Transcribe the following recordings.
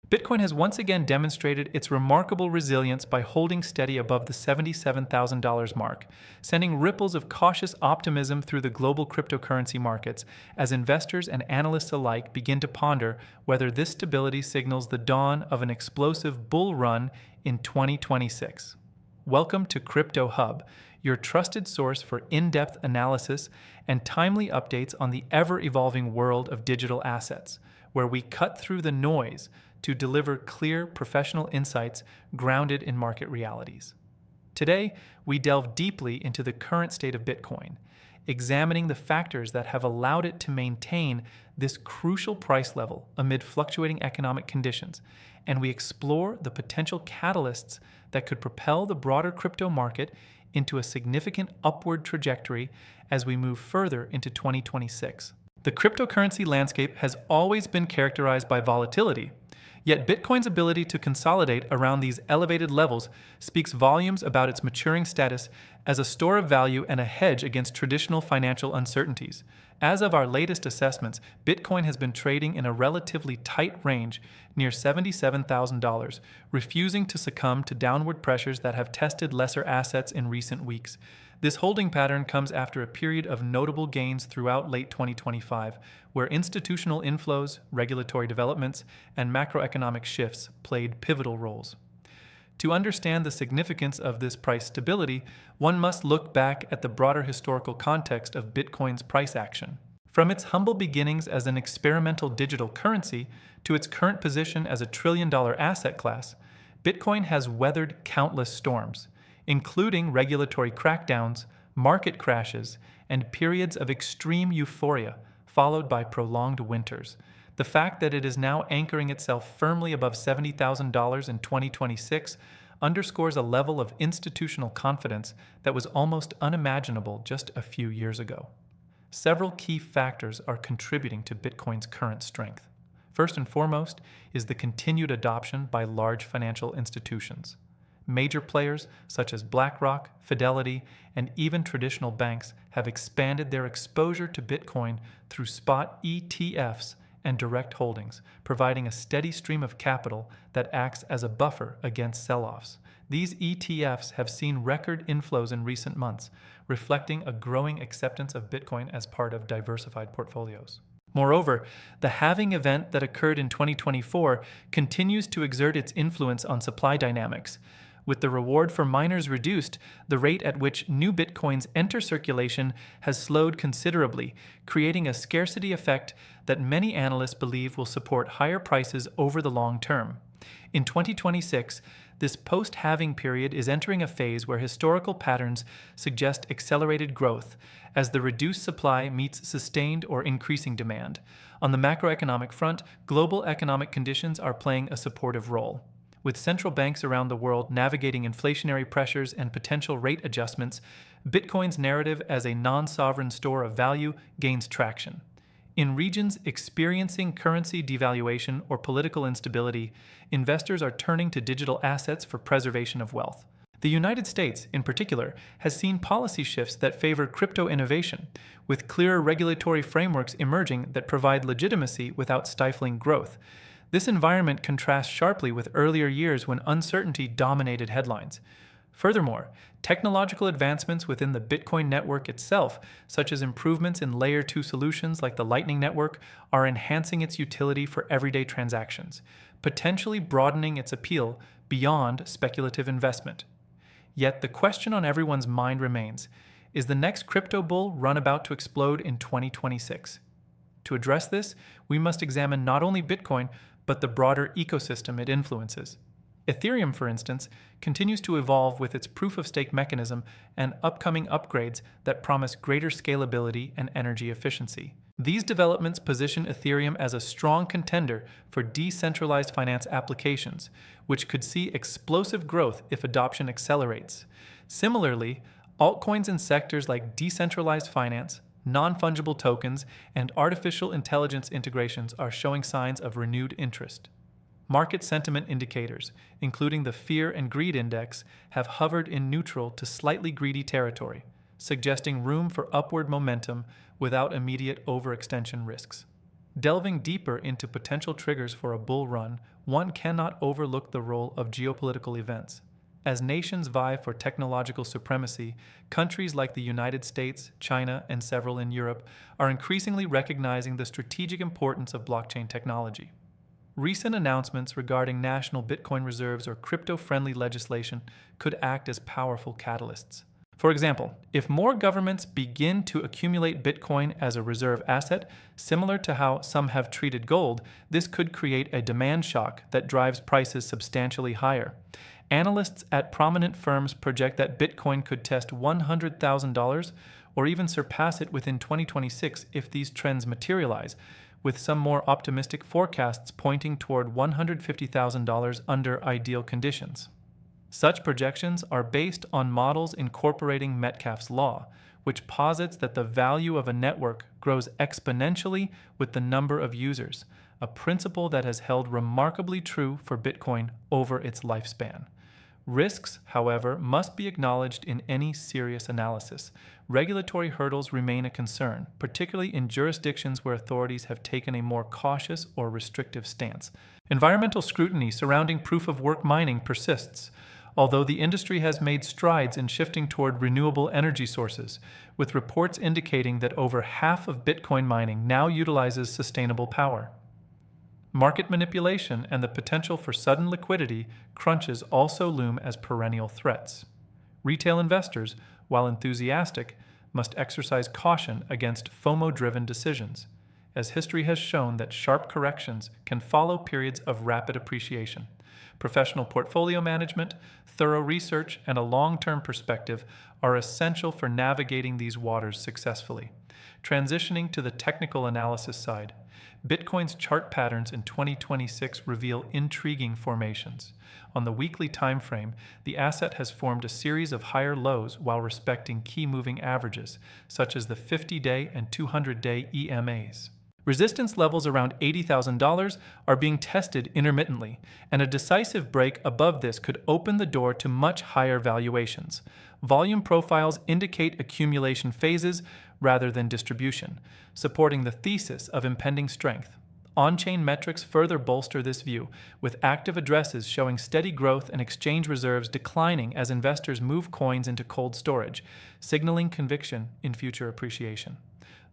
Bitcoin has once again demonstrated its remarkable resilience by holding steady above the $77,000 mark, sending ripples of cautious optimism through the global cryptocurrency markets as investors and analysts alike begin to ponder whether this stability signals the dawn of an explosive bull run in 2026. Welcome to Crypto Hub, your trusted source for in-depth analysis and timely updates on the ever-evolving world of digital assets, where we cut through the noise to deliver clear professional insights grounded in market realities. Today, we delve deeply into the current state of Bitcoin, examining the factors that have allowed it to maintain this crucial price level amid fluctuating economic conditions, and we explore the potential catalysts that could propel the broader crypto market into a significant upward trajectory as we move further into 2026. The cryptocurrency landscape has always been characterized by volatility, yet Bitcoin's ability to consolidate around these elevated levels speaks volumes about its maturing status as a store of value and a hedge against traditional financial uncertainties. As of our latest assessments, Bitcoin has been trading in a relatively tight range near $77,000, refusing to succumb to downward pressures that have tested lesser assets in recent weeks. This holding pattern comes after a period of notable gains throughout late 2025, where institutional inflows, regulatory developments, and macroeconomic shifts played pivotal roles. To understand the significance of this price stability, one must look back at the broader historical context of Bitcoin's price action. From its humble beginnings as an experimental digital currency to its current position as a trillion-dollar asset class, Bitcoin has weathered countless storms, including regulatory crackdowns, market crashes, and periods of extreme euphoria, followed by prolonged winters. The fact that it is now anchoring itself firmly above $70,000 in 2026 underscores a level of institutional confidence that was almost unimaginable just a few years ago. Several key factors are contributing to Bitcoin's current strength. First and foremost is the continued adoption by large financial institutions. Major players such as BlackRock, Fidelity, and even traditional banks have expanded their exposure to Bitcoin through spot ETFs and direct holdings, providing a steady stream of capital that acts as a buffer against sell-offs. These ETFs have seen record inflows in recent months, reflecting a growing acceptance of Bitcoin as part of diversified portfolios. Moreover, the halving event that occurred in 2024 continues to exert its influence on supply dynamics. With the reward for miners reduced, the rate at which new Bitcoins enter circulation has slowed considerably, creating a scarcity effect that many analysts believe will support higher prices over the long term. In 2026, this post-halving period is entering a phase where historical patterns suggest accelerated growth, as the reduced supply meets sustained or increasing demand. On the macroeconomic front, global economic conditions are playing a supportive role. With central banks around the world navigating inflationary pressures and potential rate adjustments, Bitcoin's narrative as a non-sovereign store of value gains traction. In regions experiencing currency devaluation or political instability, investors are turning to digital assets for preservation of wealth. The United States, in particular, has seen policy shifts that favor crypto innovation, with clearer regulatory frameworks emerging that provide legitimacy without stifling growth. This environment contrasts sharply with earlier years when uncertainty dominated headlines. Furthermore, technological advancements within the Bitcoin network itself, such as improvements in Layer 2 solutions like the Lightning Network, are enhancing its utility for everyday transactions, potentially broadening its appeal beyond speculative investment. Yet the question on everyone's mind remains, is the next crypto bull run about to explode in 2026? To address this, we must examine not only Bitcoin, but the broader ecosystem it influences. Ethereum, for instance, continues to evolve with its proof-of-stake mechanism and upcoming upgrades that promise greater scalability and energy efficiency. These developments position Ethereum as a strong contender for decentralized finance applications, which could see explosive growth if adoption accelerates. Similarly, altcoins in sectors like decentralized finance, non-fungible tokens, and artificial intelligence integrations are showing signs of renewed interest. Market sentiment indicators, including the Fear and Greed Index, have hovered in neutral to slightly greedy territory, suggesting room for upward momentum without immediate overextension risks. Delving deeper into potential triggers for a bull run, one cannot overlook the role of geopolitical events. As nations vie for technological supremacy, countries like the United States, China, and several in Europe are increasingly recognizing the strategic importance of blockchain technology. Recent announcements regarding national Bitcoin reserves or crypto-friendly legislation could act as powerful catalysts. For example, if more governments begin to accumulate Bitcoin as a reserve asset, similar to how some have treated gold, this could create a demand shock that drives prices substantially higher. Analysts at prominent firms project that Bitcoin could test $100,000 or even surpass it within 2026 if these trends materialize, with some more optimistic forecasts pointing toward $150,000 under ideal conditions. Such projections are based on models incorporating Metcalfe's law, which posits that the value of a network grows exponentially with the number of users, a principle that has held remarkably true for Bitcoin over its lifespan. Risks, however, must be acknowledged in any serious analysis. Regulatory hurdles remain a concern, particularly in jurisdictions where authorities have taken a more cautious or restrictive stance. Environmental scrutiny surrounding proof-of-work mining persists, although the industry has made strides in shifting toward renewable energy sources, with reports indicating that over half of Bitcoin mining now utilizes sustainable power. Market manipulation and the potential for sudden liquidity crunches also loom as perennial threats. Retail investors, while enthusiastic, must exercise caution against FOMO-driven decisions, as history has shown that sharp corrections can follow periods of rapid appreciation. Professional portfolio management, thorough research, and a long-term perspective are essential for navigating these waters successfully. Transitioning to the technical analysis side, Bitcoin's chart patterns in 2026 reveal intriguing formations. On the weekly time frame, the asset has formed a series of higher lows while respecting key moving averages, such as the 50-day and 200-day EMAs. Resistance levels around $80,000 are being tested intermittently, and a decisive break above this could open the door to much higher valuations. Volume profiles indicate accumulation phases rather than distribution, supporting the thesis of impending strength. On-chain metrics further bolster this view, with active addresses showing steady growth and exchange reserves declining as investors move coins into cold storage, signaling conviction in future appreciation.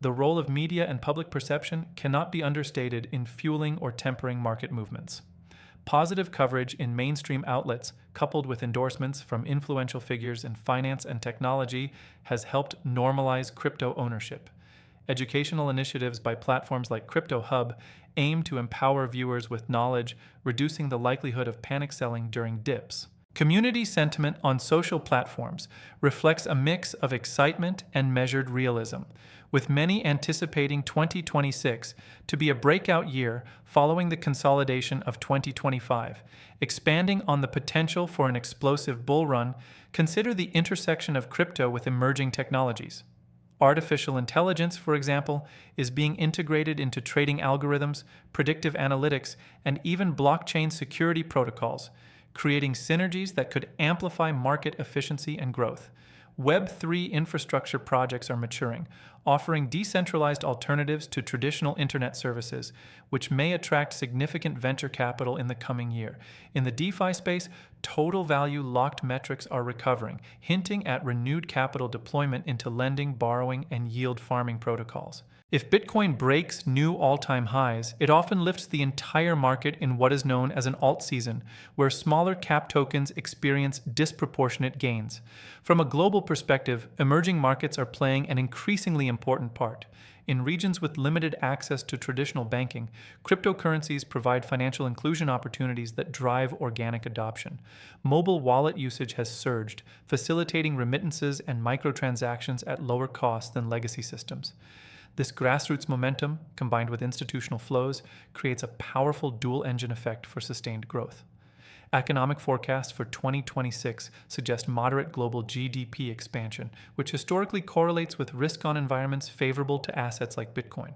The role of media and public perception cannot be understated in fueling or tempering market movements. Positive coverage in mainstream outlets, coupled with endorsements from influential figures in finance and technology, has helped normalize crypto ownership. Educational initiatives by platforms like Crypto Hub aim to empower viewers with knowledge, reducing the likelihood of panic selling during dips. Community sentiment on social platforms reflects a mix of excitement and measured realism, with many anticipating 2026 to be a breakout year following the consolidation of 2025. Expanding on the potential for an explosive bull run, consider the intersection of crypto with emerging technologies. Artificial intelligence, for example, is being integrated into trading algorithms, predictive analytics, and even blockchain security protocols, creating synergies that could amplify market efficiency and growth. Web3 infrastructure projects are maturing, offering decentralized alternatives to traditional internet services, which may attract significant venture capital in the coming year. In the DeFi space, total value locked metrics are recovering, hinting at renewed capital deployment into lending, borrowing, and yield farming protocols. If Bitcoin breaks new all-time highs, it often lifts the entire market in what is known as an alt season, where smaller cap tokens experience disproportionate gains. From a global perspective, emerging markets are playing an increasingly important part. In regions with limited access to traditional banking, cryptocurrencies provide financial inclusion opportunities that drive organic adoption. Mobile wallet usage has surged, facilitating remittances and microtransactions at lower costs than legacy systems. This grassroots momentum, combined with institutional flows, creates a powerful dual-engine effect for sustained growth. Economic forecasts for 2026 suggest moderate global GDP expansion, which historically correlates with risk-on environments favorable to assets like Bitcoin.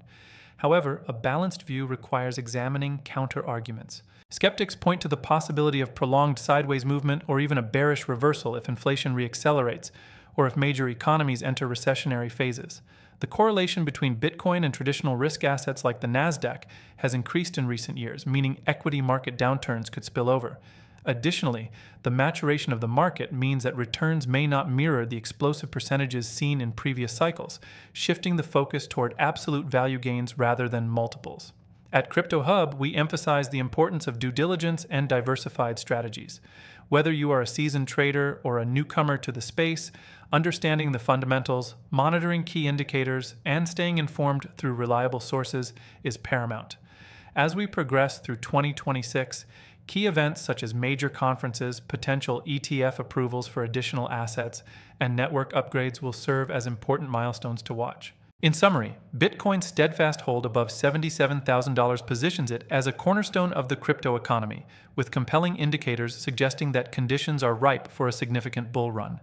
However, a balanced view requires examining counter-arguments. Skeptics point to the possibility of prolonged sideways movement or even a bearish reversal if inflation reaccelerates, or if major economies enter recessionary phases. The correlation between Bitcoin and traditional risk assets like the Nasdaq has increased in recent years, meaning equity market downturns could spill over. Additionally, the maturation of the market means that returns may not mirror the explosive percentages seen in previous cycles, shifting the focus toward absolute value gains rather than multiples. At Crypto Hub, we emphasize the importance of due diligence and diversified strategies. Whether you are a seasoned trader or a newcomer to the space, understanding the fundamentals, monitoring key indicators, and staying informed through reliable sources is paramount. As we progress through 2026, key events such as major conferences, potential ETF approvals for additional assets, and network upgrades will serve as important milestones to watch. In summary, Bitcoin's steadfast hold above $77,000 positions it as a cornerstone of the crypto economy, with compelling indicators suggesting that conditions are ripe for a significant bull run.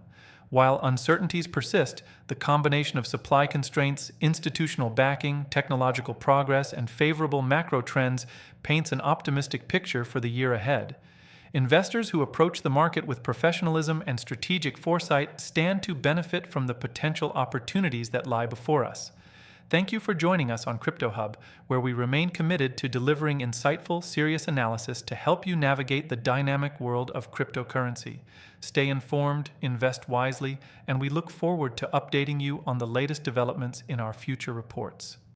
While uncertainties persist, the combination of supply constraints, institutional backing, technological progress, and favorable macro trends paints an optimistic picture for the year ahead. Investors who approach the market with professionalism and strategic foresight stand to benefit from the potential opportunities that lie before us. Thank you for joining us on Crypto Hub, where we remain committed to delivering insightful, serious analysis to help you navigate the dynamic world of cryptocurrency. Stay informed, invest wisely, and we look forward to updating you on the latest developments in our future reports.